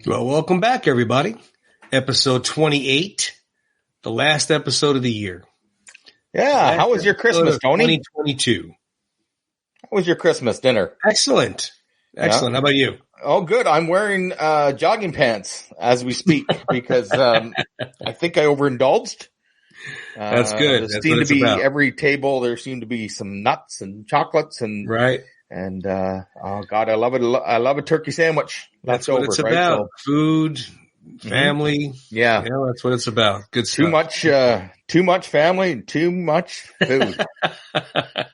Well, welcome back, everybody. Episode 28, the last episode of the year. Yeah. How was your Christmas, Tony? 2022. How was your Christmas dinner? Excellent. Excellent. Yeah. How about you? Oh, good. I'm wearing jogging pants as we speak because I think I overindulged. That's good. There That's seemed what to it's be about. every table. There seemed to be some nuts and chocolates and Right. And oh God, I love it. I love a turkey sandwich. That's what it's about. Right? Food, family. Yeah. You know, that's what it's about. Good stuff. Too much family and too much food.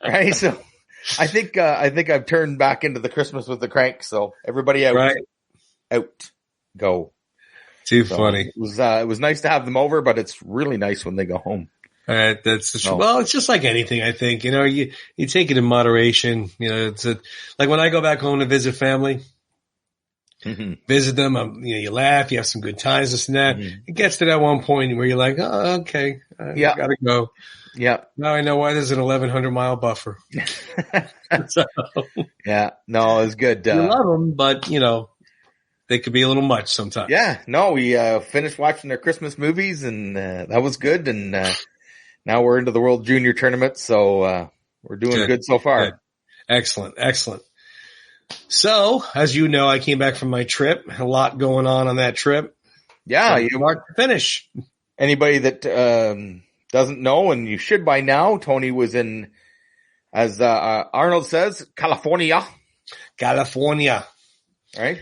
Right. So I think I've turned back into the Christmas with the crank. So everybody out, go. Too funny. It was nice to have them over, but it's really nice when they go home. That's the truth. Well, it's just like anything, I think. You know, you take it in moderation. You know, like when I go back home to visit family, visit them, you laugh, you have some good times, this and that. It gets to that one point where you're like, oh, okay, I gotta go. Yeah. Now I know why there's an 1,100-mile buffer. So, yeah. No, it was good. you love them, but they could be a little much sometimes. Yeah. No, we finished watching their Christmas movies, and that was good. And now we're into the World Junior Tournament, so we're doing good so far. Good. Excellent. So, as you know, I came back from my trip. A lot going on that trip. Yeah, you start to finish. Anybody that doesn't know, and you should by now, Tony was in, as Arnold says, California. Right?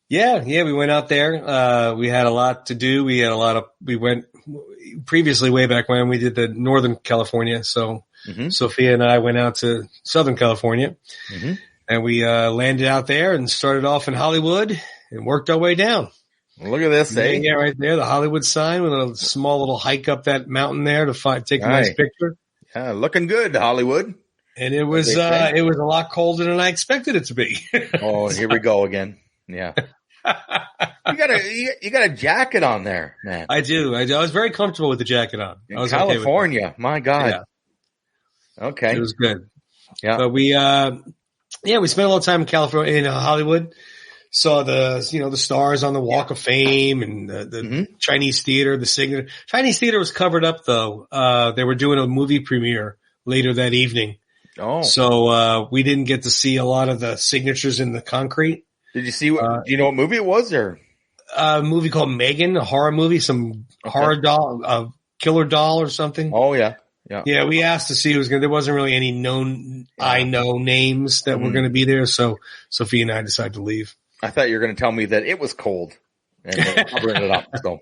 Yeah, we went out there. We had a lot to do. We went previously way back when we did the Northern California. So Sophia and I went out to Southern California and we landed out there and started off in Hollywood and worked our way down. Look at this, eh? Yeah, right there, the Hollywood sign with a small little hike up that mountain there to take a nice picture. Yeah, looking good, Hollywood. And it was a lot colder than I expected it to be. Oh, here we go again. Yeah. You got a jacket on there, man. I do. I was very comfortable with the jacket on. I was California. Okay with my God. Yeah. Okay. It was good. Yeah. But we spent a little time in California, in Hollywood. Saw the stars on the Walk of Fame and the Chinese theater, the Signature. Chinese theater was covered up though. They were doing a movie premiere later that evening. Oh. So, we didn't get to see a lot of the signatures in the concrete. Did you see do you know what movie it was, or? A movie called Megan, a horror movie, some horror doll, killer doll or something. Oh yeah. Yeah, we asked to see there wasn't really any known, names that were going to be there. So Sophia and I decided to leave. I thought you were going to tell me that it was cold and covering it up. So.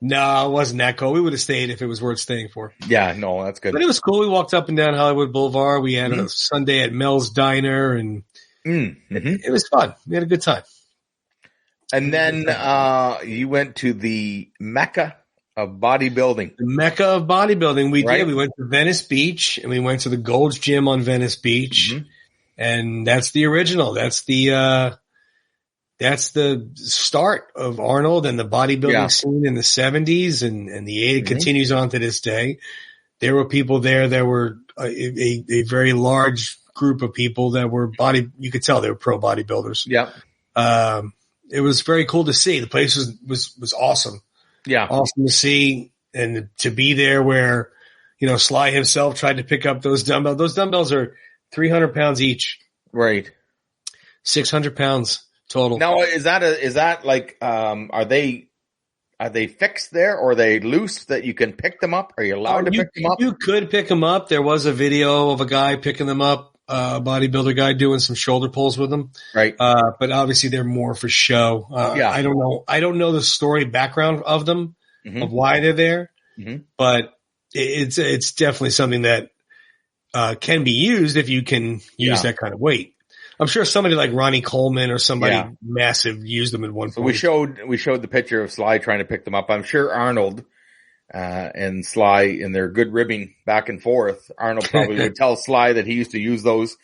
No, it wasn't that cold. We would have stayed if it was worth staying for. Yeah, no, that's good. But it was cool. We walked up and down Hollywood Boulevard. We had a Sunday at Mel's Diner and it was fun. We had a good time. And then you went to the Mecca of bodybuilding. The Mecca of bodybuilding. We did. We went to Venice Beach and we went to the Gold's Gym on Venice Beach. And that's the original. That's the start of Arnold and the bodybuilding scene in the 70s and the 80s continues on to this day. There were people there that were a very large group of people that were you could tell they were pro bodybuilders. Yeah. It was very cool to see. The place was awesome. Yeah. Awesome to see and to be there where, Sly himself tried to pick up those dumbbells. Those dumbbells are 300 pounds each. Right. 600 pounds total. Now, is that like, are they fixed there or are they loose that you can pick them up? Are you allowed to pick them up? You could pick them up. There was a video of a guy picking them up. A bodybuilder guy doing some shoulder pulls with them. Right. But obviously they're more for show. I don't know the background of them, of why they're there, but it's definitely something that, can be used if you can use that kind of weight. I'm sure somebody like Ronnie Coleman or somebody massive used them at one point. So we showed the picture of Sly trying to pick them up. I'm sure Arnold, and Sly in their good ribbing back and forth. Arnold probably would tell Sly that he used to use those,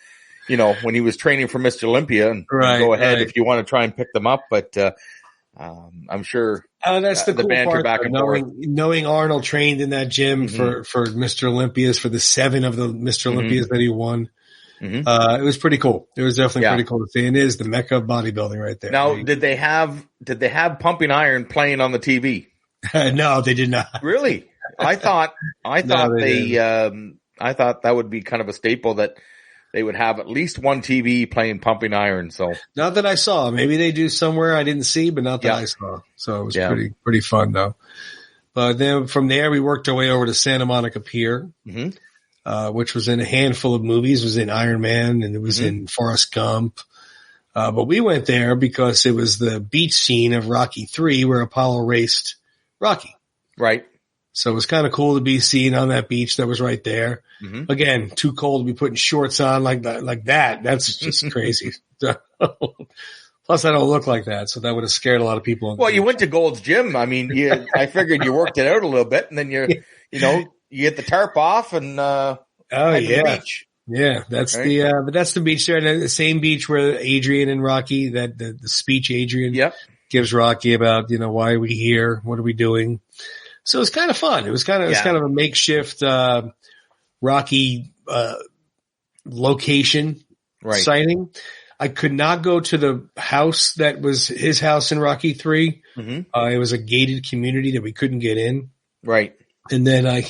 when he was training for Mr. Olympia and go ahead if you want to try and pick them up. But, I'm sure that's the cool banter part, back and forth. Knowing Arnold trained in that gym for Mr. Olympias, for the 7 of the Mr. Olympias that he won. It was pretty cool. It was definitely pretty cool to see. And it is the mecca of bodybuilding right there. Now, did they have Pumping Iron playing on the TV? No, they did not. Really? I thought I thought that would be kind of a staple that they would have at least one TV playing Pumping Iron. So not that I saw. Maybe they do somewhere I didn't see, but not that I saw. So it was pretty fun though. But then from there, we worked our way over to Santa Monica Pier, which was in a handful of movies. It was in Iron Man and it was in Forrest Gump. But we went there because it was the beach scene of Rocky III where Apollo raced Rocky. Right. So it was kind of cool to be seen on that beach that was right there. Again, too cold to be putting shorts on like that. That's just crazy. Plus, I don't look like that, so that would have scared a lot of people. Well, you went to Gold's Gym. I mean, I figured you worked it out a little bit, and then you get the tarp off and the beach. Yeah, that's but that's the beach there, and the same beach where Adrian and Rocky, that the speech Adrian gives Rocky about why are we here, what are we doing. So it was kind of fun. It was kind of a makeshift Rocky location sighting. I could not go to the house that was his house in Rocky III. It was a gated community that we couldn't get in. Right. And then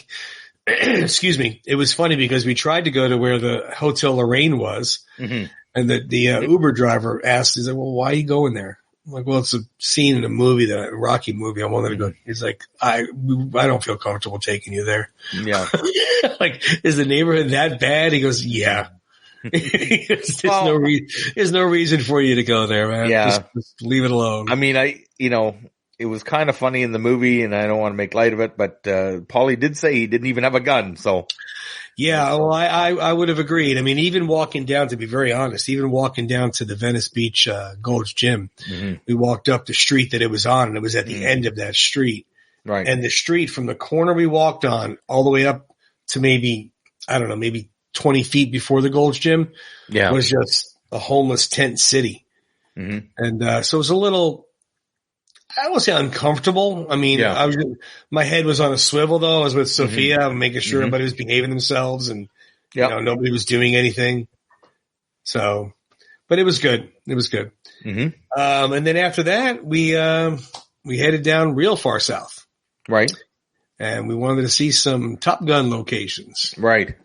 excuse me, it was funny because we tried to go to where the Hotel Lorraine was, and the Uber driver asked, he said, well, why are you going there? I'm like, well, it's a scene in a movie, a Rocky movie. I wanted to go. He's like, I don't feel comfortable taking you there. Yeah. Like, is the neighborhood that bad? He goes, yeah. There's no reason for you to go there, man. Yeah. Just leave it alone. I mean, it was kind of funny in the movie, and I don't want to make light of it, but Paulie did say he didn't even have a gun, so. Yeah, well, I would have agreed. I mean, even walking down, to be very honest, even walking down to the Venice Beach Gold's Gym, we walked up the street that it was on, and it was at the end of that street. Right. And the street from the corner we walked on all the way up to maybe 20 feet before the Gold's Gym was just a homeless tent city. And so it was a little, I won't say uncomfortable. I mean, my head was on a swivel though. I was with Sophia, making sure everybody was behaving themselves and nobody was doing anything. So, but it was good. It was good. And then after that, we headed down real far south. Right. And we wanted to see some Top Gun locations. Right.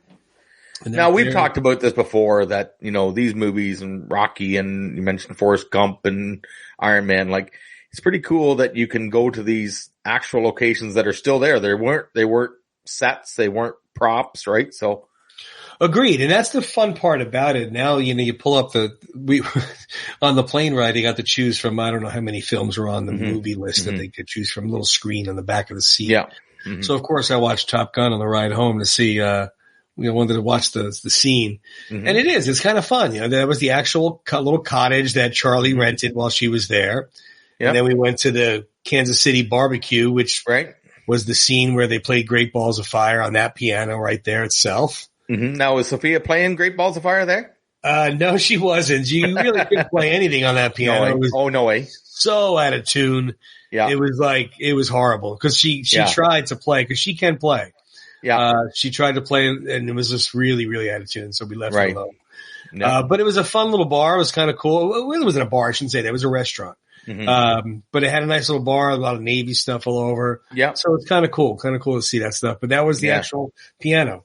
Now, we've talked about this before that, these movies and Rocky and you mentioned Forrest Gump and Iron Man, like, it's pretty cool that you can go to these actual locations that are still there. They weren't sets. They weren't props, right? So. Agreed. And that's the fun part about it. Now, you pull up on the plane ride, you got to choose from, I don't know how many films were on the movie list that they could choose from, a little screen on the back of the seat. Yeah. So of course I watched Top Gun on the ride home to see, wanted to watch the scene. And it's kind of fun. That was the actual little cottage that Charlie rented while she was there. Yep. And then we went to the Kansas City barbecue, which was the scene where they played Great Balls of Fire on that piano right there itself. Now, was Sophia playing Great Balls of Fire there? No, she wasn't. She really couldn't play anything on that piano. No way. So out of tune. Yeah. It was horrible because she tried to play because she can play. Yeah. She tried to play and it was just really, really out of tune. So we left her alone. No. But it was a fun little bar. It was kind of cool. It wasn't a bar. I shouldn't say that. It was a restaurant. But it had a nice little bar, a lot of Navy stuff all over. Yeah. So it's kind of cool to see that stuff. But that was the actual piano.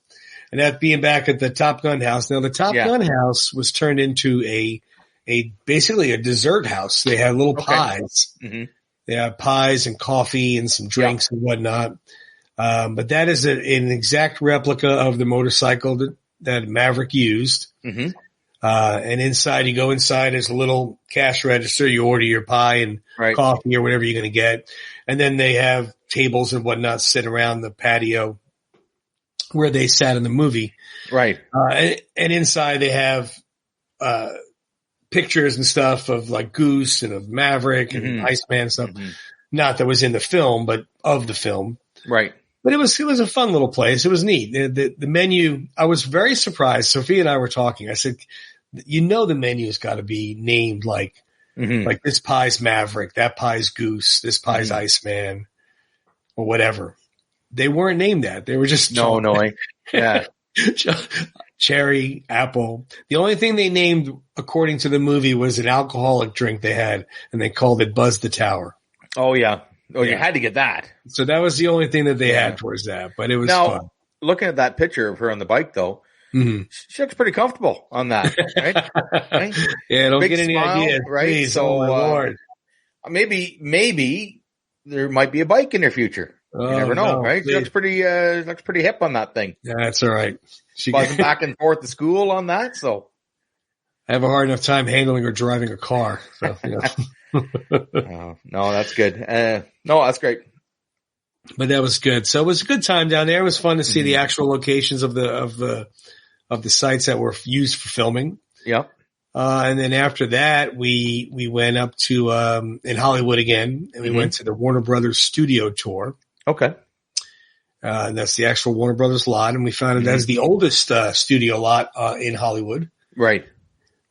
And that being back at the Top Gun house. Now the Top Gun house was turned into basically a dessert house. They had little pies. They had pies and coffee and some drinks and whatnot. But that is an exact replica of the motorcycle that Maverick used. And inside, you go inside, there's a little cash register. You order your pie and coffee or whatever you're going to get. And then they have tables and whatnot sit around the patio where they sat in the movie. Right. And inside they have, pictures and stuff of like Goose and of Maverick and Iceman and stuff. Not that was in the film, but of the film. Right. But it was a fun little place. It was neat. The menu, I was very surprised. Sophia and I were talking. I said, the menu's got to be named like this pie's Maverick, that pie's Goose, this pie's Iceman, or whatever. They weren't named that. They were just yeah. cherry, apple. The only thing they named, according to the movie, was an alcoholic drink they had, and they called it Buzz the Tower. Oh, yeah. Oh, you had to get that. So that was the only thing that they had towards that, but it was fun. Looking at that picture of her on the bike, though, she looks pretty comfortable on that, right? Right? Yeah, don't get any ideas, right? Please, so, my Lord. Maybe there might be a bike in her future. You never know, right? She looks pretty hip on that thing. Yeah, that's all right. She buzzing back and forth to school on that, so. I have a hard enough time handling or driving a car. So, no, that's good. No, that's great. But that was good. So it was a good time down there. It was fun to see the actual locations of the sites that were used for filming. Yep. And then after that, we went up to, in Hollywood again, and we went to the Warner Brothers studio tour. Okay. And that's the actual Warner Brothers lot. And we found it as the oldest, studio lot, in Hollywood. Right.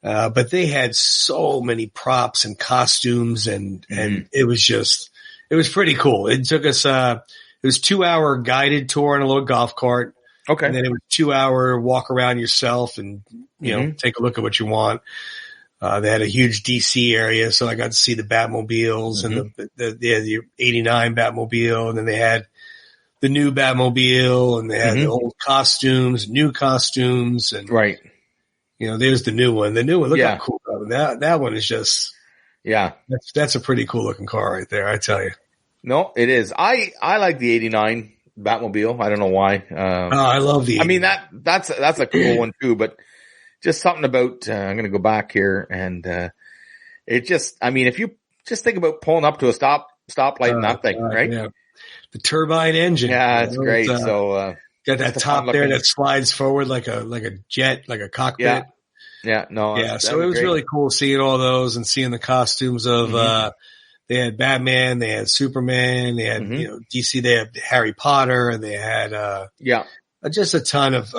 But they had so many props and costumes and it was pretty cool. It took us, it was 2-hour guided tour on a little golf cart. Okay. And then it was 2-hour walk around yourself and, you know, take a look at what you want. They had a huge DC area. So I got to see the Batmobiles and the 89 Batmobile. And then they had the new Batmobile and they had the old costumes, new costumes. And, right. You know, there's the new one. The new one, look how cool that one is just, that's a pretty cool looking car right there. I tell you. No, it is. I like the 89 Batmobile. I don't know why. I love the 89. I mean, that's a cool one too, but just something about, I'm going to go back here and, it just, I mean, if you just think about pulling up to a stoplight in that thing, right? Yeah. The turbine engine. Yeah, it's great. So, got that top there that slides forward like a jet, like a cockpit. Yeah. No. Yeah. So it was great. Really cool seeing all those and seeing the costumes of, they had Batman, they had Superman, they had, you know, DC, they had Harry Potter, and they had, just a ton of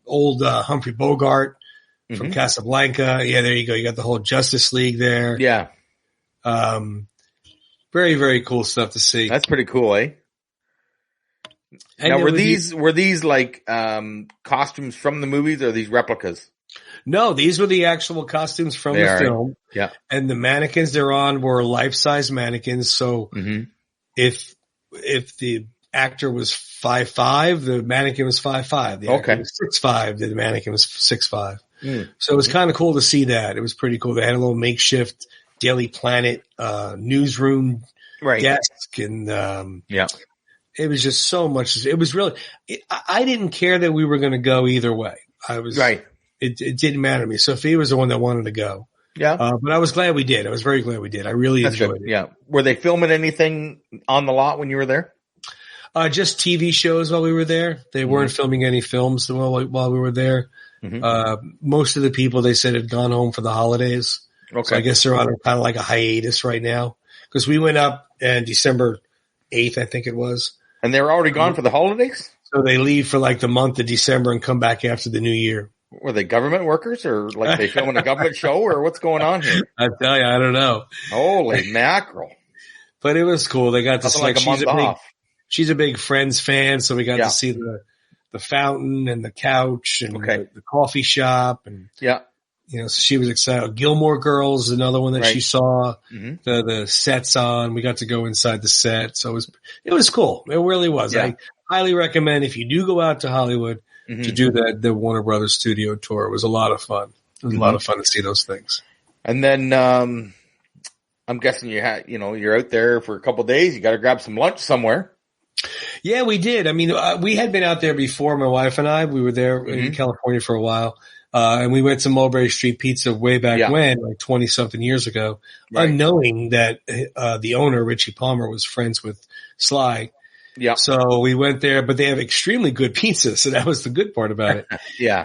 old, Humphrey Bogart from Casablanca. Yeah. There you go. You got the whole Justice League there. Yeah. Very, very cool stuff to see. That's pretty cool, eh? And now, were these like, costumes from the movies or are these replicas? No, these were the actual costumes from the film. Yeah. And the mannequins they're on were life-size mannequins. So if the actor was 5'5", the mannequin was 5'5". The actor was 6'5", the mannequin was 6'5". So it was kind of cool to see that. It was pretty cool. They had a little makeshift Daily Planet, newsroom desk and, it was just so much. It was really, I didn't care that we were going to go either way. It didn't matter to me. Sophia was the one that wanted to go. Yeah. But I was glad we did. I was very glad we did. I really enjoyed it. Yeah. Were they filming anything on the lot when you were there? Just TV shows while we were there. They weren't filming any films while we were there. Most of the people they said had gone home for the holidays. Okay. So I guess they're on kind of like a hiatus right now because we went up in December 8th, I think it was. And they were already gone for the holidays? So they leave for like the month of December and come back after the new year. Were they government workers or like they filming a government show or what's going on here? I tell you, I don't know. Holy mackerel. But it was cool. They got to see like a month off. She's a big Friends fan, so we got to see the fountain and the couch and the coffee shop and you know, so she was excited. Gilmore Girls is another one that she saw the sets on. We got to go inside the set. So it was cool. It really was. I highly recommend if you do go out to Hollywood to do the Warner Brothers studio tour. It was a lot of fun. It was a lot of fun to see those things. And then, I'm guessing you're out there for a couple of days. You got to grab some lunch somewhere. Yeah, we did. I mean, we had been out there before, my wife and I. We were there in California for a while. And we went to Mulberry Street Pizza way back when, like 20 something years ago, unknowing that, the owner, Richie Palmer, was friends with Sly. Yeah. So we went there, but they have extremely good pizza. So that was the good part about it.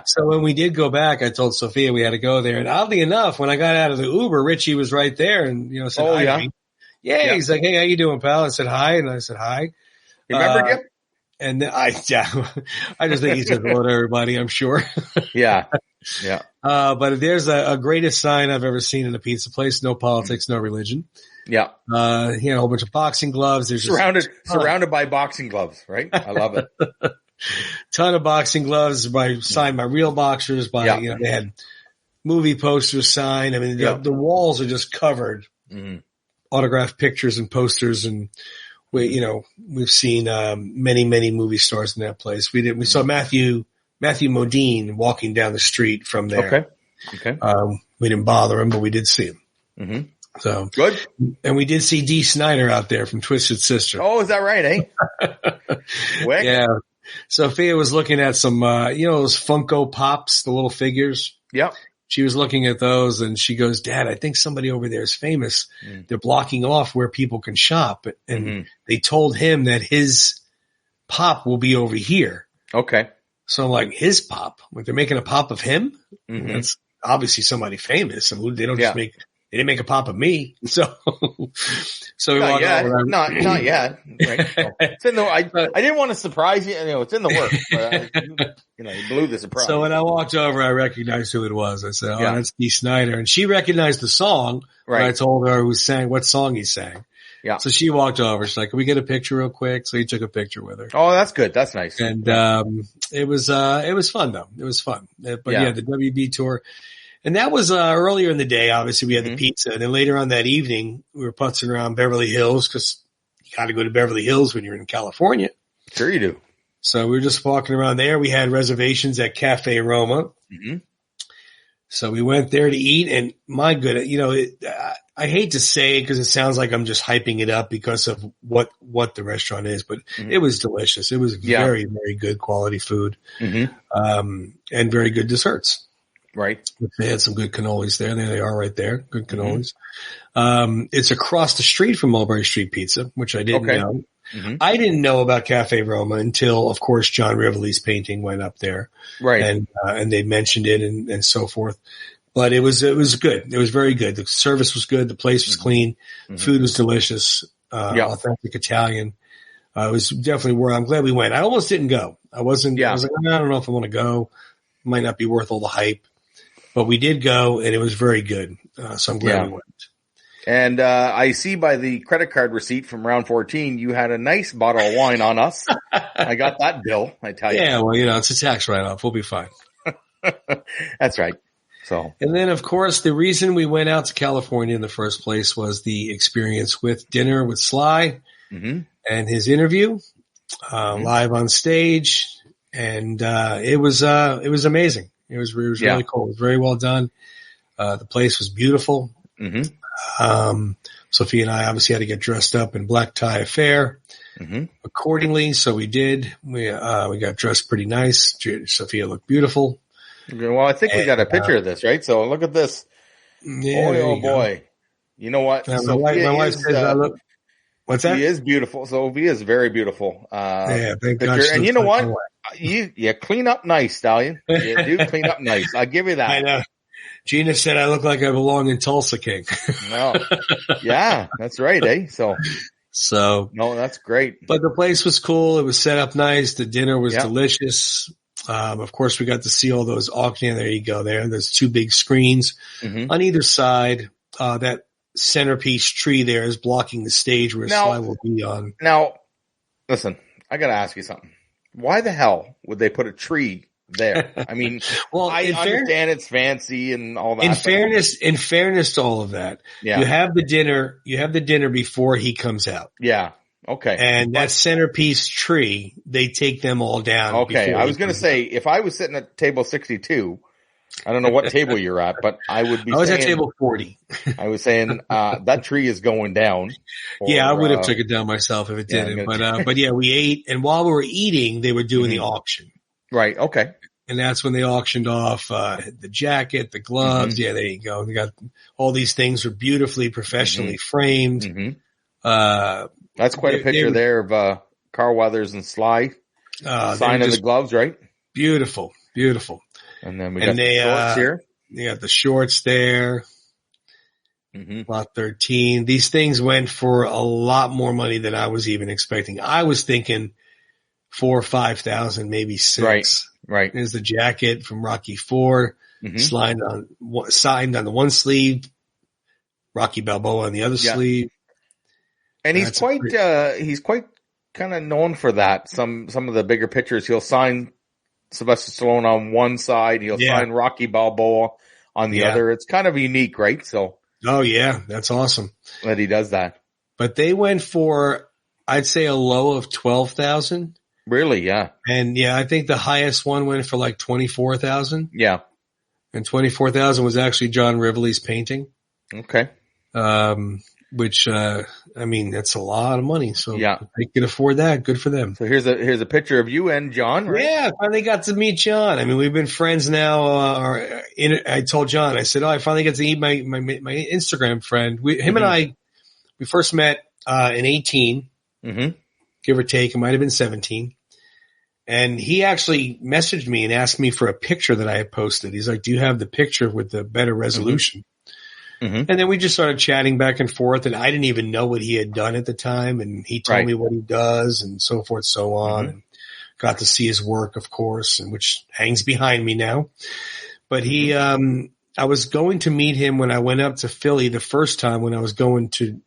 So when we did go back, I told Sophia we had to go there. And oddly enough, when I got out of the Uber, Richie was right there and, said hi. Yeah. He's like, hey, how you doing, pal? I said hi. And I said hi. Remember you? And I just think he's just hello to everybody, I'm sure. Yeah. But there's a greatest sign I've ever seen in a pizza place. No politics, no religion. Yeah. He had a whole bunch of boxing gloves. There's surrounded by boxing gloves, right? I love it. ton of boxing gloves signed by real boxers. They had movie posters signed. I mean, the walls are just covered, autographed pictures and posters, and we've seen many movie stars in that place. We saw Matthew Modine walking down the street from there. Okay. We didn't bother him, but we did see him. Mm-hmm. So good. And we did see Dee Snider out there from Twisted Sister. Oh, is that right, eh? Yeah. Sophia was looking at some, those Funko Pops, the little figures. Yep. She was looking at those and she goes, Dad, I think somebody over there is famous. They're blocking off where people can shop. And they told him that his pop will be over here. Okay. So I'm like, his pop? Like they're making a pop of him? That's obviously somebody famous. And they don't just they didn't make a pop of me. So we not walked yet. over. Not yet. Right. So it's in the, I didn't want to surprise you. It's in the works, but you blew the surprise. So when I walked over, I recognized who it was. I said, that's Dee Snider. And she recognized the song. Right. I told her what song he sang. Yeah. So she walked over. She's like, can we get a picture real quick? So he took a picture with her. Oh, that's good. That's nice. And, it was fun though. It was fun. But the WB tour. And that was, earlier in the day. Obviously we had the pizza. And then later on that evening, we were putzing around Beverly Hills because you got to go to Beverly Hills when you're in California. Sure you do. So we were just walking around there. We had reservations at Cafe Roma. So we went there to eat, and my goodness, I hate to say it because it sounds like I'm just hyping it up because of what the restaurant is, but it was delicious. It was very, very good quality food, and very good desserts. Right. They had some good cannolis there. There they are right there. Good cannolis. It's across the street from Mulberry Street Pizza, which I didn't know. I didn't know about Cafe Roma until, of course, John Rivoli's painting went up there. Right. And they mentioned it and so forth. But it was good. It was very good. The service was good. The place was clean. Food was delicious. Authentic Italian. It was definitely where I'm glad we went. I almost didn't go. I was like, I don't know if I want to go. Might not be worth all the hype. But we did go, and it was very good. So I'm glad we went. And I see by the credit card receipt from round 14, you had a nice bottle of wine on us. I got that bill, I tell you. Yeah, well, it's a tax write-off. We'll be fine. That's right. So, and then, of course, the reason we went out to California in the first place was the experience with dinner with Sly and his interview live on stage. And it was amazing. It was really cool. It was very well done. The place was beautiful. Sophia and I obviously had to get dressed up in black tie affair accordingly. So we did. We got dressed pretty nice. Sophia looked beautiful. Well, I think we got a picture of this, right? So look at this. Yeah, boy. Go. You know what? My wife says I look. What's that? She is beautiful. Sophia is very beautiful. Thank God. And you know what? You clean up nice, Stallion. You do clean up nice. I'll give you that. I know. Gina said I look like I belong in Tulsa King. No. Yeah, that's right, eh? So no, that's great. But the place was cool. It was set up nice. The dinner was delicious. Of course, we got to see all those auctioning. There you go. There's two big screens on either side. That centerpiece tree there is blocking the stage where Sly will be on. Now, listen, I got to ask you something. Why the hell would they put a tree there? I mean, well, I understand it's fancy and all that. In fairness to all of that, you have the dinner before he comes out. Yeah. Okay. And that centerpiece tree, they take them all down. Okay. I was going to say, if I was sitting at table 62, I don't know what table you're at, but I would be I was at table 40. I was saying, that tree is going down. I would have took it down myself if it didn't. But yeah, we ate. And while we were eating, they were doing the auction. Right. Okay. And that's when they auctioned off, the jacket, the gloves. Yeah, there you go. We got all these things were beautifully professionally framed. That's quite a picture there of, Carl Weathers and Sly. Sign of the gloves, right? Beautiful. Beautiful. And then we got the shorts here. You got the shorts there. Lot 13. These things went for a lot more money than I was even expecting. I was thinking 4,000 or 5,000, maybe 6. Right. There's the jacket from Rocky IV, signed on the one sleeve, Rocky Balboa on the other sleeve. And he's quite kind of known for that. Some of the bigger pictures, he'll sign Sylvester Stallone on one side, he'll sign Rocky Balboa on the other. It's kind of unique, right? So, oh yeah, that's awesome that he does that. But they went for, I'd say, a low of 12,000. Really? Yeah. And I think the highest one went for like 24,000. Yeah. And 24,000 was actually John Rivoli's painting. Okay. Which, I mean, that's a lot of money. So if they could afford that. Good for them. So here's a picture of you and John, right? Yeah. I finally got to meet John. I mean, we've been friends now. I told John, I said, I finally get to meet my Instagram friend. Him and I, we first met, in 18, give or take. It might've been 17. And he actually messaged me and asked me for a picture that I had posted. He's like, do you have the picture with the better resolution? And then we just started chatting back and forth, and I didn't even know what he had done at the time. And he told me what he does and so forth, so on, and got to see his work, of course, and which hangs behind me now. But he, I was going to meet him when I went up to Philly the first time when I was going to,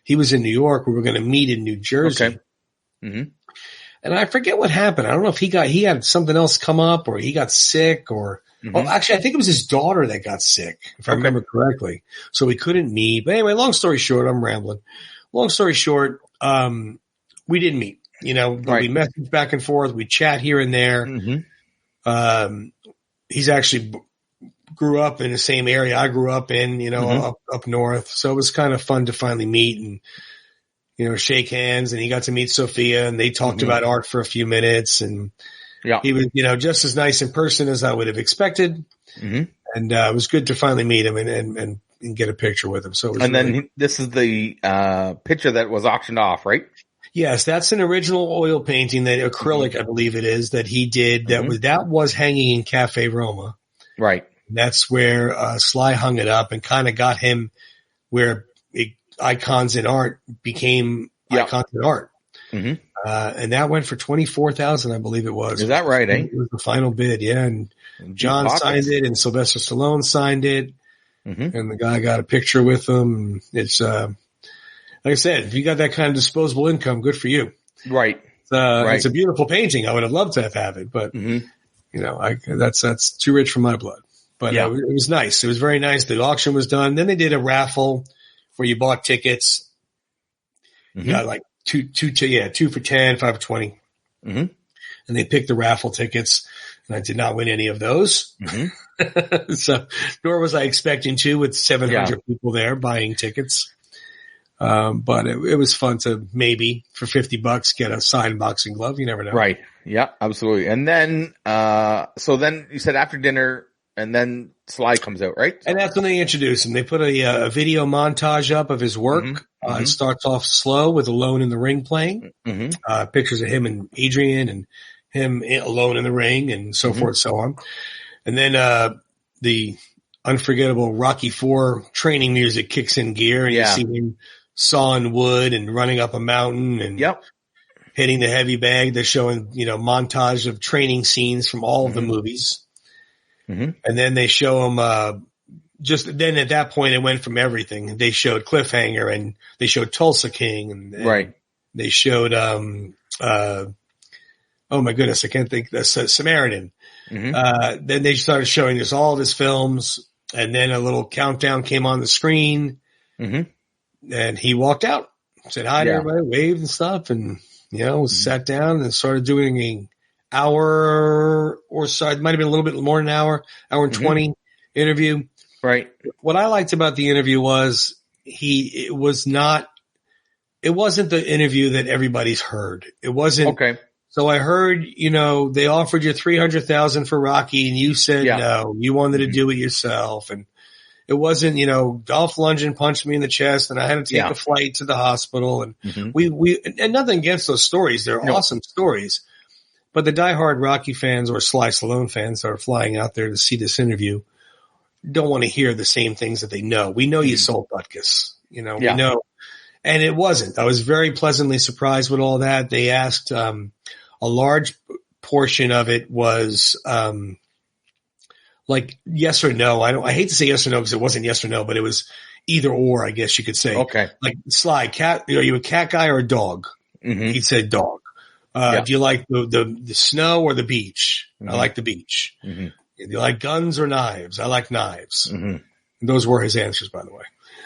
he was in New York. We were going to meet in New Jersey. Okay. And I forget what happened. I don't know if he had something else come up or he got sick or, well, actually, I think it was his daughter that got sick, if I remember correctly. So we couldn't meet. But anyway, long story short, I'm rambling. Long story short, we didn't meet, we messaged back and forth. We chat here and there. He's actually grew up in the same area I grew up in, up north. So it was kind of fun to finally meet and, shake hands, and he got to meet Sophia, and they talked about art for a few minutes, and he was, just as nice in person as I would have expected. And it was good to finally meet him and get a picture with him. So it was then this is the picture that was auctioned off, right? Yes, that's an original oil painting, that acrylic, I believe it is, that he did. That was hanging in Cafe Roma. Right. That's where Sly hung it up and kind of got him where icons in art became icons in art. And that went for 24,000, I believe it was. Is that right, eh? It was the final bid, yeah. And John signed it and Sylvester Stallone signed it. And the guy got a picture with him. It's, like I said, if you got that kind of disposable income, good for you. Right. It's a beautiful painting. I would have loved to have it, but that's too rich for my blood. But it was nice. It was very nice. The auction was done. Then they did a raffle where you bought tickets. You got like two for 10, 5 for 20. And they picked the raffle tickets, and I did not win any of those. So nor was I expecting to, with 700 people there buying tickets. But it was fun to maybe for $50 get a signed boxing glove. You never know. Right. Yeah, absolutely. And then, so then you said after dinner, and then Sly comes out, right? And that's when they introduce him. They put a video montage up of his work. It starts off slow with Alone in the Ring playing. Pictures of him and Adrian and him alone in the ring and so forth, so on. And then the unforgettable Rocky IV training music kicks in gear, and you see him sawing wood and running up a mountain and hitting the heavy bag. They're showing, montage of training scenes from all of the movies. And then they show him, then at that point it went from everything. They showed Cliffhanger, and they showed Tulsa King, and they showed, oh my goodness, I can't think, Samaritan. Then they started showing us all of his films, and then a little countdown came on the screen, and he walked out, said hi to everybody, waved and stuff, and, sat down and started doing an hour or so. It might have been a little bit more than an hour and 20 interview. Right. What I liked about the interview was it wasn't the interview that everybody's heard. It wasn't. Okay. So I heard, they offered you $300,000 for Rocky, and you said no. You wanted to do it yourself, and it wasn't, Dolph Lundgren punched me in the chest, and I had to take a flight to the hospital, and and nothing against those stories. They're awesome stories. But the diehard Rocky fans or Sly Stallone fans that are flying out there to see this interview don't want to hear the same things that they know. We know you sold Butkus, we know. And it wasn't. I was very pleasantly surprised with all that. They asked, a large portion of it was, like yes or no. I hate to say yes or no because it wasn't yes or no, but it was either or, I guess you could say. Okay. Like Sly, cat, are you a cat guy or a dog? He said dog. Do you like the snow or the beach? I like the beach. Do you like guns or knives? I like knives. Those were his answers, by the way.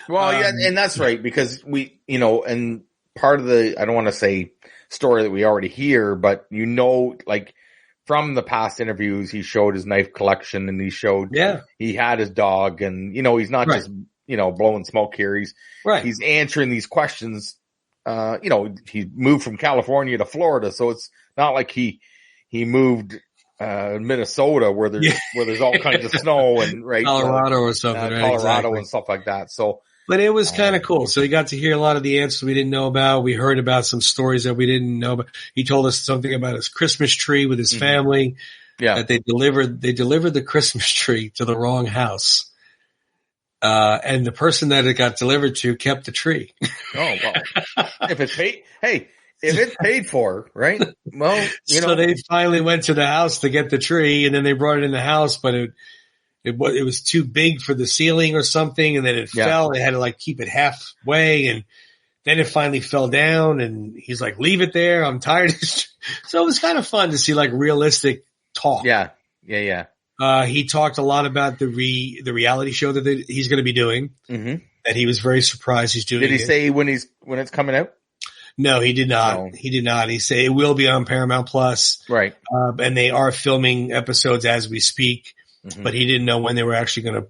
Well, yeah, and that's right, because we, and part of the, I don't want to say story that we already hear, but like from the past interviews, he showed his knife collection and he showed, he had his dog, and, he's not just, blowing smoke here. He's answering these questions. He moved from California to Florida, so it's not like he moved Minnesota where there's all kinds of snow and Colorado or something, Colorado and stuff like that. So, but it was kind of cool. So he got to hear a lot of the answers we didn't know about. We heard about some stories that we didn't know about. He told us something about his Christmas tree with his family. Yeah, that they delivered the Christmas tree to the wrong house. And the person that it got delivered to kept the tree. Oh, well, if it's paid for, right? Well, So they finally went to the house to get the tree, and then they brought it in the house, but it was too big for the ceiling or something, and then it fell. They had to keep it halfway, and then it finally fell down, and he's like, leave it there. I'm tired. So it was kind of fun to see realistic talk. Yeah. He talked a lot about the reality show that he's going to be doing. That he was very surprised he's doing. Did he say when it's coming out? No, he did not. No. He did not. He said it will be on Paramount Plus. Right. And they are filming episodes as we speak, but he didn't know when they were actually going to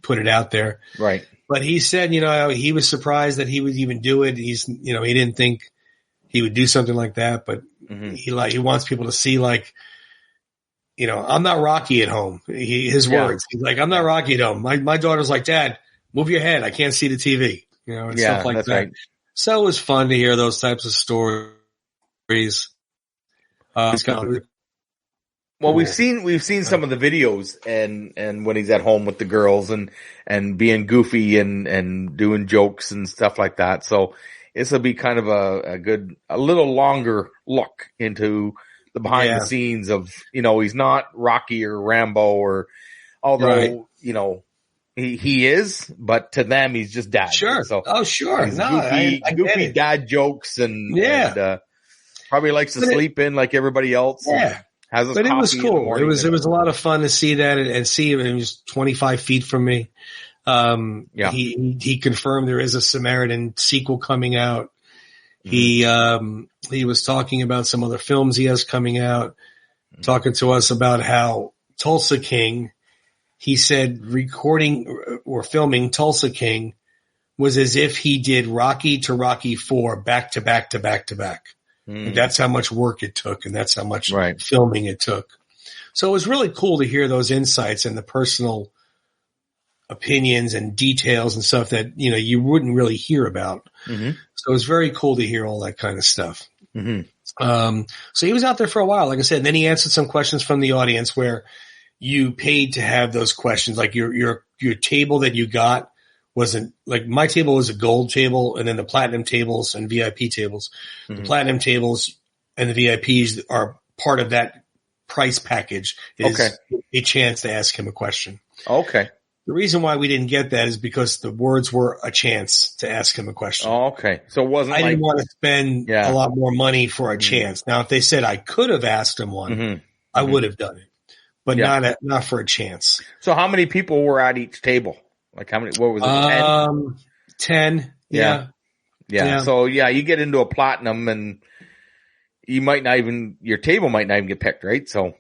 put it out there. Right. But he said, he was surprised that he would even do it. He didn't think he would do something like that, but he wants people to see I'm not Rocky at home. His words. He's like, I'm not Rocky at home. My daughter's like, Dad, move your head. I can't see the TV. And stuff like that. Right. So it was fun to hear those types of stories. Well, we've seen some of the videos and when he's at home with the girls and being goofy and doing jokes and stuff like that. So this will be kind of a little longer look into the behind the scenes of, he's not Rocky or Rambo although he is, but to them he's just dad. Sure. So, sure. Goofy dad jokes and probably likes to sleep in like everybody else. Yeah. But it was cool. It was a lot of fun to see that and see him. He was 25 feet from me. He confirmed there is a Samaritan sequel coming out. He was talking about some other films he has coming out, talking to us about how Tulsa King, he said recording or filming Tulsa King was as if he did Rocky to Rocky IV back to back to back to back. That's how much work it took, and that's how much filming it took. So it was really cool to hear those insights and the personal opinions and details and stuff that, you wouldn't really hear about. So it was very cool to hear all that kind of stuff. So he was out there for a while, like I said, and then he answered some questions from the audience where you paid to have those questions. Like your table that you got wasn't like my table was a gold table, and then the platinum tables and VIP tables. The platinum tables and the VIPs are part of that price package. Is a chance to ask him a question. Okay. The reason why we didn't get that is because the words were a chance to ask him a question. Oh, okay. So it wasn't. I didn't want to spend a lot more money for a chance. Now, if they said I could have asked him one, I would have done it, but not for a chance. So how many people were at each table? Like how many? What was it? 10. Yeah. So you get into a platinum, and you might not even your table might not even get picked, right? So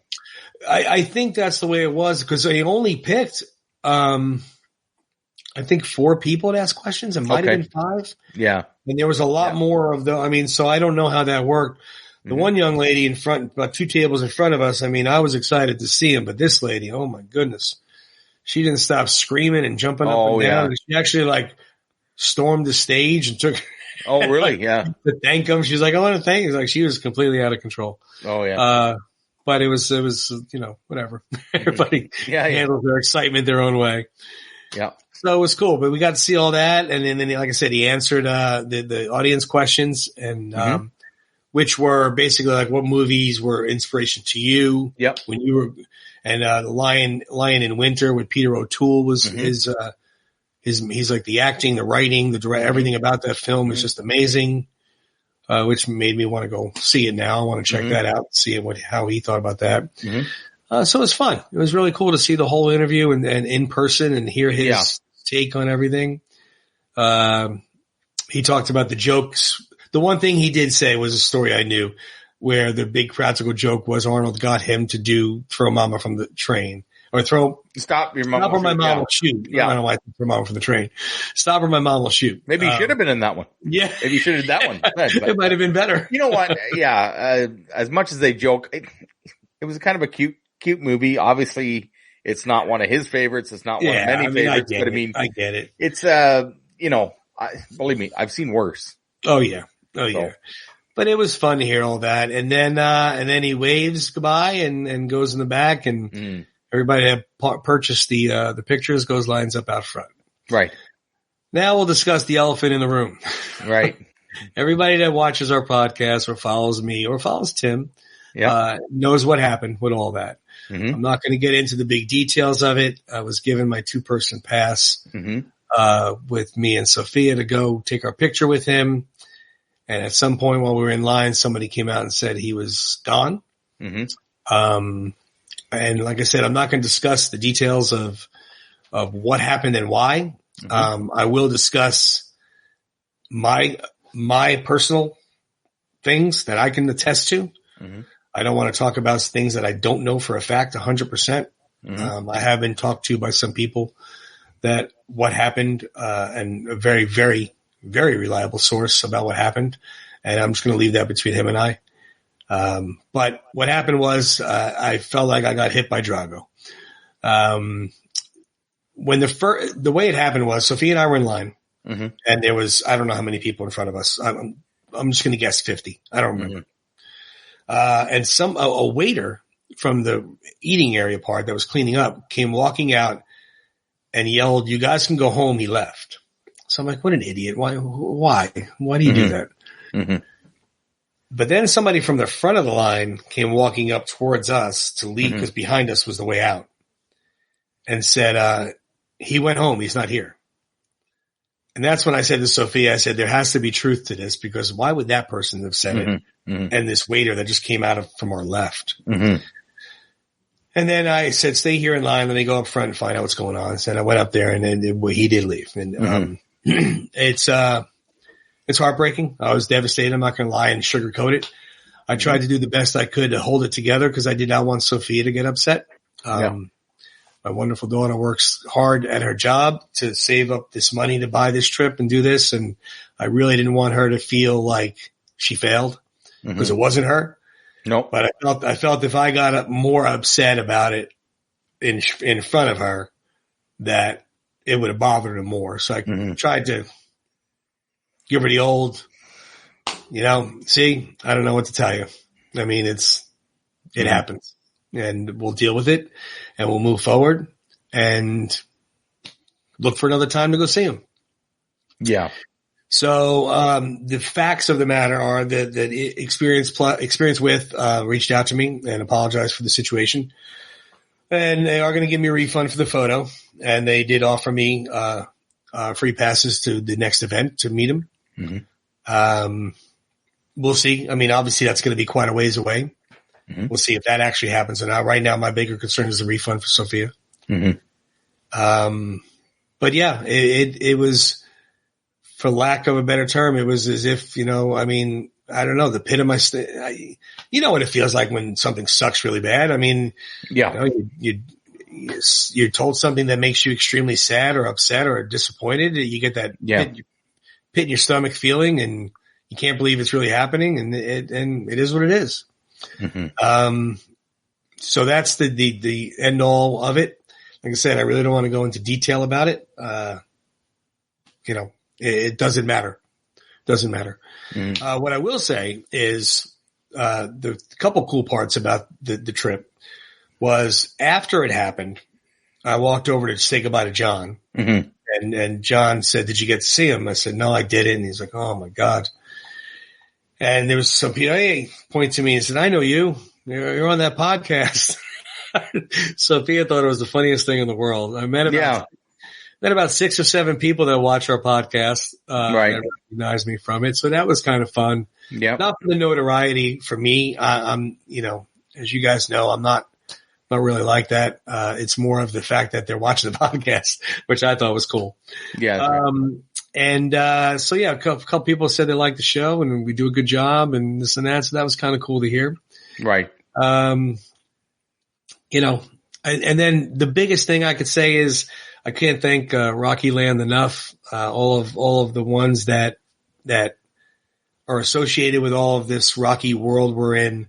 I think that's the way it was because they only picked. I think 4 people to ask questions. It might have been 5. Yeah. And there was a lot more of so I don't know how that worked. The one young lady in front, about 2 tables in front of us, I was excited to see him, but this lady, oh my goodness, she didn't stop screaming and jumping up and down. She actually stormed the stage and took. Oh, really? Yeah. To thank him. She's like, I want to thank you. She was completely out of control. Oh, yeah. But it was, whatever. Everybody handles their excitement their own way. Yeah. So it was cool, but we got to see all that. And then, like I said, he answered, the audience questions and, which were basically like what movies were inspiration to you. Yep. When you were, and, the Lion in Winter with Peter O'Toole was he's like the acting, the writing, the everything about that film is just amazing. which made me want to go see it now. I want to check that out, see how he thought about that. So it was fun. It was really cool to see the whole interview and in person and hear his take on everything. He talked about the jokes. The one thing he did say was a story I knew where the big practical joke was Arnold got him to throw Mama from the train or stop your mom. Stop or my mom will shoot. Yeah. I don't know why I threw Mama from the train. Stop or my mom will shoot. Maybe you should have been in that one. Yeah. Maybe you should have done that one. It might have been better. You know what? Yeah. As much as they joke, it was kind of a cute movie. Obviously it's not one of his favorites. It's not one of many favorites, but I get it. It's, believe me, I've seen worse. Oh yeah. Yeah. But it was fun to hear all that. And then he waves goodbye and goes in the back and everybody that purchased the pictures lines up out front. Right. Now we'll discuss the elephant in the room. Right. Everybody that watches our podcast or follows me or follows Tim, knows what happened with all that. I'm not going to get into the big details of it. I was given my 2-person pass, with me and Sophia to go take our picture with him. And at some point while we were in line, somebody came out and said he was gone. And like I said, I'm not going to discuss the details of what happened and why. I will discuss my personal things that I can attest to. I don't want to talk about things that I don't know for a fact 100%. I have been talked to by some people that what happened, and a very, very, very reliable source about what happened. And I'm just going to leave that between him and I. But what happened was, I felt like I got hit by Drago. When the way it happened was Sophia and I were in line and there was, I don't know how many people in front of us. I'm just going to guess 50. I don't remember. And a waiter from the eating area part that was cleaning up came walking out and yelled, "You guys can go home." He left. So I'm like, what an idiot. Why do you do that? But then somebody from the front of the line came walking up towards us to leave because behind us was the way out and said, he went home. He's not here. And that's when I said to Sophia, I said, there has to be truth to this because why would that person have said it? And this waiter that just came out from our left. And then I said, stay here in line. Let me go up front and find out what's going on. And I went up there and then he did leave. And, it's heartbreaking. I was devastated. I'm not going to lie and sugarcoat it. I tried to do the best I could to hold it together because I did not want Sophia to get upset. My wonderful daughter works hard at her job to save up this money to buy this trip and do this. And I really didn't want her to feel like she failed because it wasn't her. Nope. But I felt if I got more upset about it in front of her, that it would have bothered her more. So I tried to give her the old, see, I don't know what to tell you. I mean, it happens and we'll deal with it and we'll move forward and look for another time to go see him. Yeah. So, the facts of the matter are that Experience With, reached out to me and apologized for the situation. And they are going to give me a refund for the photo. And they did offer me, free passes to the next event to meet him. We'll see. I mean, obviously that's going to be quite a ways away. We'll see if that actually happens or not. Right now, my bigger concern is the refund for Sophia. But yeah, it was, for lack of a better term, it was as if, I don't know, the pit of my, you know what it feels like when something sucks really bad. I mean, you're told something that makes you extremely sad or upset or disappointed. You get that pit in your stomach feeling and you can't believe it's really happening. And it is what it is. So that's the end all of it. Like I said, I really don't want to go into detail about it. It doesn't matter. Doesn't matter. What I will say is, the couple cool parts about the trip was after it happened, I walked over to say goodbye to John and John said, "Did you get to see him?" I said, "No, I didn't." And he's like, "Oh my God." And there was some people, point to me and said, "I know you. You're on that podcast." Sophia thought it was the funniest thing in the world. I met him. then about 6 or 7 people that watch our podcast, that recognize me from it. So that was kind of fun. Yeah. Not for the notoriety for me. I'm, as you guys know, I'm not really like that. It's more of the fact that they're watching the podcast, which I thought was cool. Yeah. So yeah, a couple people said they liked the show and we do a good job and this and that. So that was kind of cool to hear. Right. And then the biggest thing I could say is I can't thank Rocky Land enough. All of the ones that are associated with all of this Rocky world we're in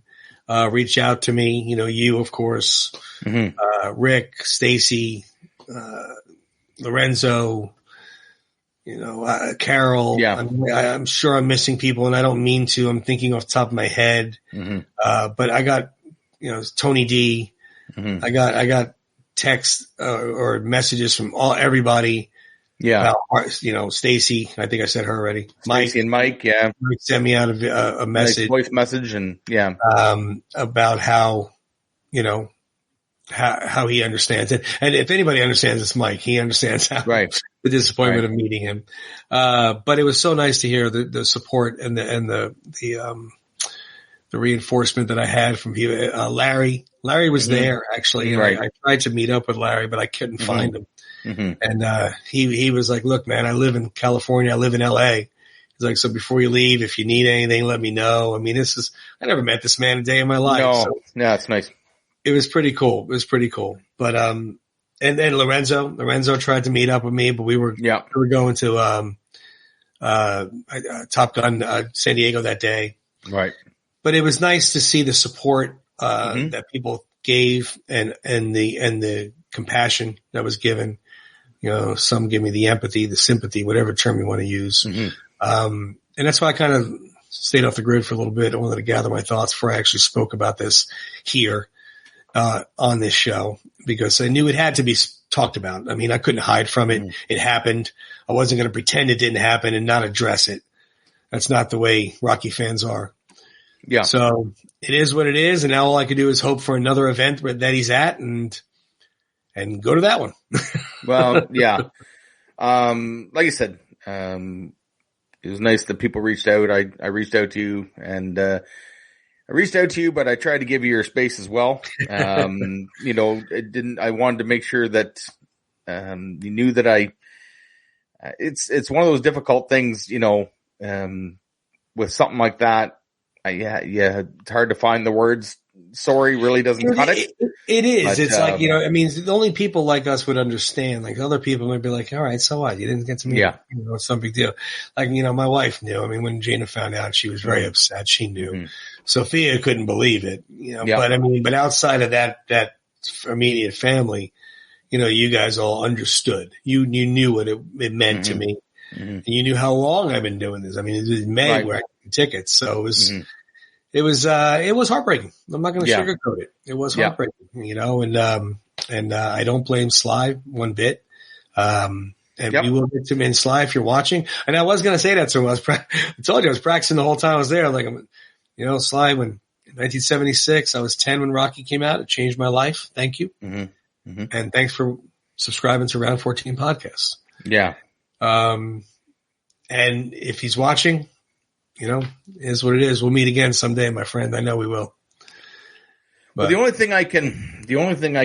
reach out to me. You of course, Rick, Stacy, Lorenzo, Carol. Yeah. I'm sure I'm missing people, and I don't mean to. I'm thinking off the top of my head. But I got Tony D. I got texts or messages from everybody. Yeah. About, Stacy, I think I said her already. Stacy and Mike. Yeah. Mike sent me out a message, nice voice message, and about how, how he understands it. And if anybody understands, it's Mike. He understands how the disappointment of meeting him. But it was so nice to hear the support and the reinforcement that I had from people. Larry was there actually. And I tried to meet up with Larry, but I couldn't find him. And, he was like, look, man, I live in California. I live in LA. He's like, so before you leave, if you need anything, let me know. I mean, I never met this man a day in my life. No, yeah, it's nice. It was pretty cool. But, and then Lorenzo tried to meet up with me, but we were going to, Top Gun, San Diego that day. Right. But it was nice to see the support, that people gave and the compassion that was given. Some give me the empathy, the sympathy, whatever term you want to use. And that's why I kind of stayed off the grid for a little bit. I wanted to gather my thoughts before I actually spoke about this here, on this show, because I knew it had to be talked about. I mean, I couldn't hide from it. It happened. I wasn't going to pretend it didn't happen and not address it. That's not the way Rocky fans are. Yeah. So it is what it is. And now all I could do is hope for another event that he's at and go to that one. Well, yeah. Like I said, it was nice that people reached out. I reached out to you but I tried to give you your space as well. I wanted to make sure that, you knew that it's one of those difficult things, with something like that. It's hard to find the words. Sorry really doesn't cut it. It is. But, it's like, the only people like us would understand. Like other people might be like, all right, so what? You didn't get to meet. Yeah. It's no big deal. Like, my wife knew. I mean, when Jana found out, she was very upset. She knew. Sophia couldn't believe it, but outside of that immediate family, you guys all understood. You knew what it meant to me. And you knew how long I've been doing this. I mean, it was May where I got tickets. So it was heartbreaking. I'm not going to sugarcoat it. It was heartbreaking, and I don't blame Sly one bit. We will get to him in Sly if you're watching. And I was going to say that to him. I told you I was practicing the whole time I was there. Like, Sly, when in 1976, I was 10 when Rocky came out. It changed my life. Thank you. And thanks for subscribing to Round 14 Podcasts. Yeah. And if he's watching, is what it is. We'll meet again someday, my friend. I know we will. But the only thing I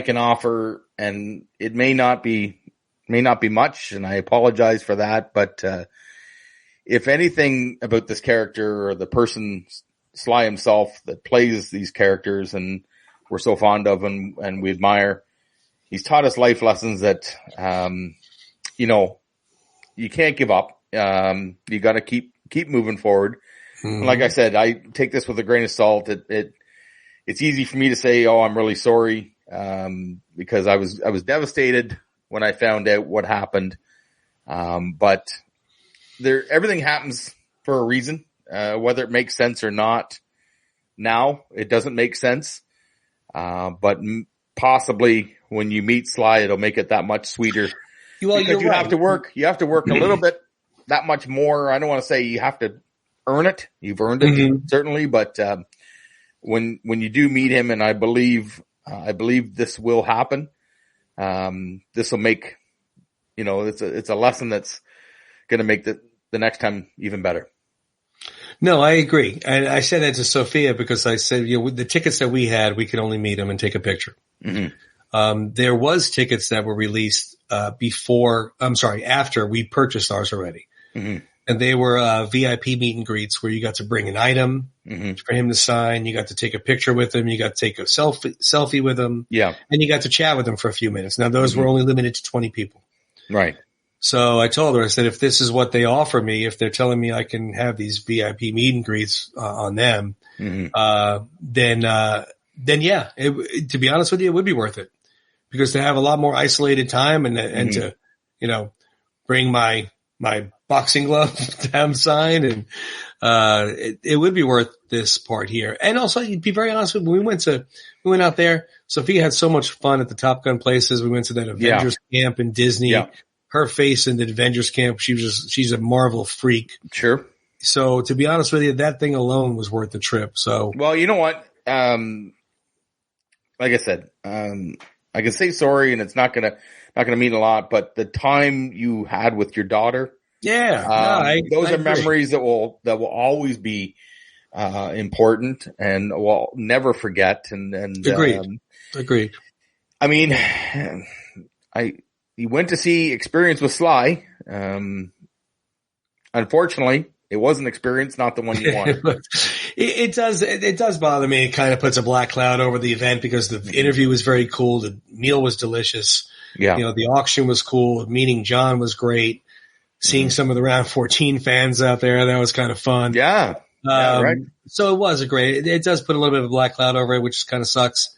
can offer, and it may not be much, and I apologize for that, but, if anything about this character or the person, Sly himself, that plays these characters and we're so fond of and we admire, he's taught us life lessons that, you can't give up. You got to keep moving forward. Like I said, I take this with a grain of salt. It's easy for me to say, "Oh, I'm really sorry," because I was devastated when I found out what happened. But everything happens for a reason, whether it makes sense or not. Now it doesn't make sense, but possibly when you meet Sly, it'll make it that much sweeter. Well, because you have to work a little bit, that much more. I don't want to say you have to earn it. You've earned it, certainly. But, when you do meet him, and I believe this will happen, this will make it's a lesson that's going to make the next time even better. No, I agree. And I said that to Sophia because I said, the tickets that we had, we could only meet them and take a picture. Mm-hmm. There was tickets that were released, after we purchased ours already. Mm-hmm. And they were, VIP meet and greets where you got to bring an item for him to sign. You got to take a picture with him. You got to take a selfie with him. Yeah. And you got to chat with him for a few minutes. Now those were only limited to 20 people. Right. So I told her, I said, if this is what they offer me, if they're telling me I can have these VIP meet and greets on them, then yeah, to be honest with you, it would be worth it because to have a lot more isolated time and to, bring my boxing glove to have him sign and, it would be worth this part here. And also, to be very honest with you, we went out there. Sophia had so much fun at the Top Gun places. We went to that Avengers camp in Disney. Yeah. Her face in the Avengers camp, she's a Marvel freak. Sure. So to be honest with you, that thing alone was worth the trip. So, well, you know what? Like I said, I can say sorry and it's not going to mean a lot, but the time you had with your daughter. Yeah. Those are memories that will always be, important and we'll never forget. And Agreed. I mean, you went to see Experience with Sly. Unfortunately, it was an experience, not the one you wanted. It does bother me. It kind of puts a black cloud over the event because the interview was very cool. The meal was delicious. Yeah. The auction was cool. Meeting John was great. Seeing some of the Round 14 fans out there, that was kind of fun. Yeah. Right. So it was it does put a little bit of a black cloud over it, which kind of sucks,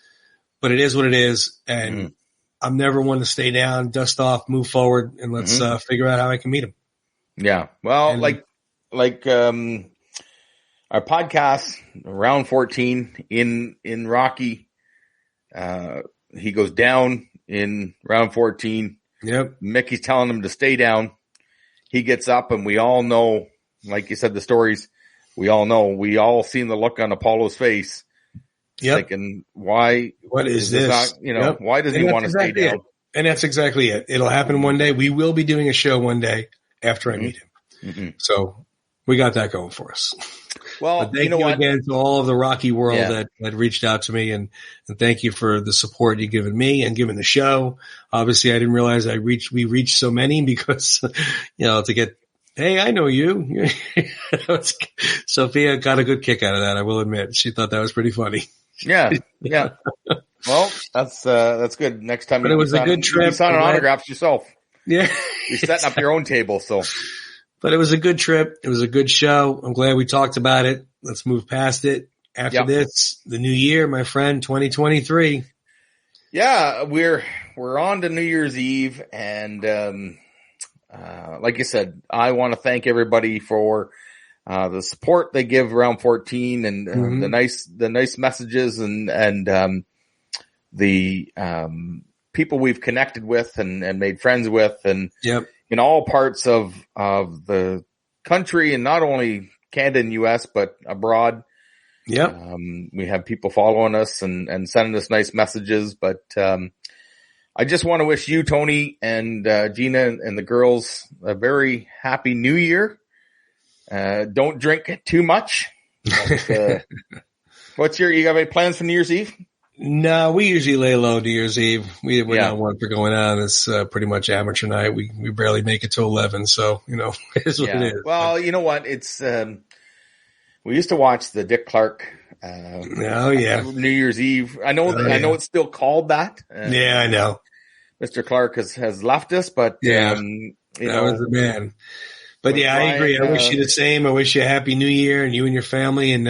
but it is what it is. And I'm never one to stay down, dust off, move forward, and let's figure out how I can meet him. Yeah. Well, and, our podcast, Round 14 in Rocky, he goes down in Round 14. Yep. Mickey's telling him to stay down. He gets up and we all know, like you said, the stories, we all seen the look on Apollo's face. Yep. Thinking, what is this? Not, why doesn't he want to stay down? And that's exactly it. It'll happen one day. We will be doing a show one day after I meet him. Mm-hmm. So we got that going for us. Well, but thank you again to all of the Rocky world that reached out to me and thank you for the support you've given me and given the show. Obviously I didn't realize we reached so many because, to get, hey, I know you. Sophia got a good kick out of that. I will admit. She thought that was pretty funny. Yeah. Yeah. Well, that's good. Next time, but it was a good trip. You sign autographs yourself. Yeah. You're setting up your own table. So, but it was a good trip. It was a good show. I'm glad we talked about it. Let's move past it. After this, the new year, my friend, 2023. Yeah. We're on to New Year's Eve. And, like you said, I want to thank everybody for, the support they give Round 14 and the nice messages and the people we've connected with and made friends with and in all parts of the country and not only Canada and US, but abroad. Yep. We have people following us and sending us nice messages, but, I just want to wish you, Tony and, Gina and the girls a very happy New Year. Don't drink too much. But, you got any plans for New Year's Eve? No, we usually lay low New Year's Eve. We're not one for going on. It's pretty much amateur night. We barely make it to 11. So, it is what it is. Well, you know what? It's, we used to watch the Dick Clark, New Year's Eve. I know it's still called that. Yeah, I know. Mr. Clark has left us, but, that was the man. But I agree. I wish you the same. I wish you a happy New Year and you and your family. And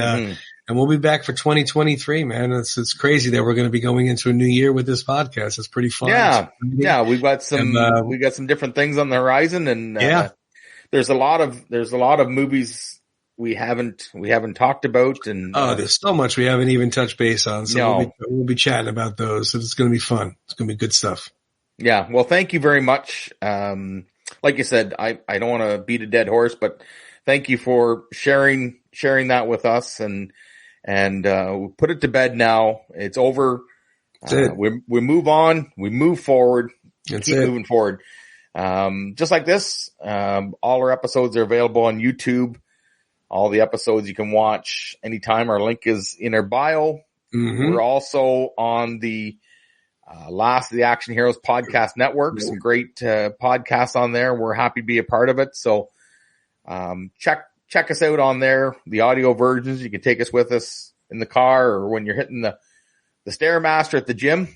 we'll be back for 2023, man. It's crazy that we're going to be going into a new year with this podcast. It's pretty fun. Yeah. Yeah. We've got some different things on the horizon and, there's a lot of movies we haven't talked about and, there's so much we haven't even touched base on. So we'll be chatting about those. So it's going to be fun. It's going to be good stuff. Yeah. Well, thank you very much. Like you said, I don't want to beat a dead horse, but thank you for sharing that with us and we put it to bed now. It's over. We move on. We move forward. Keep moving forward. Just like this, all our episodes are available on YouTube. All the episodes you can watch anytime. Our link is in our bio. Mm-hmm. We're also on the Last of the Action Heroes podcast network. Some great podcasts on there. We're happy to be a part of it. So check us out on there. The audio versions, you can take us with us in the car or when you're hitting the Stairmaster at the gym.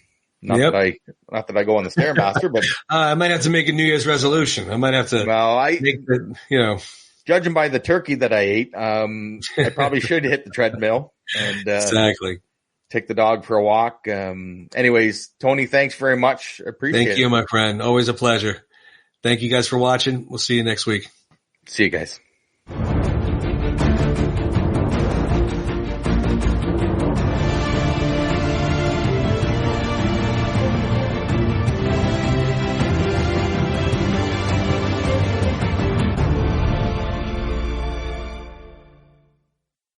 Not that I go on the Stairmaster, but I might have to make a New Year's resolution. I might have to. Well, judging by the turkey that I ate, I probably should hit the treadmill and exactly take the dog for a walk. Anyways, Tony, thanks very much. Appreciate it. Thank you, my friend. Always a pleasure. Thank you guys for watching. We'll see you next week. See you guys.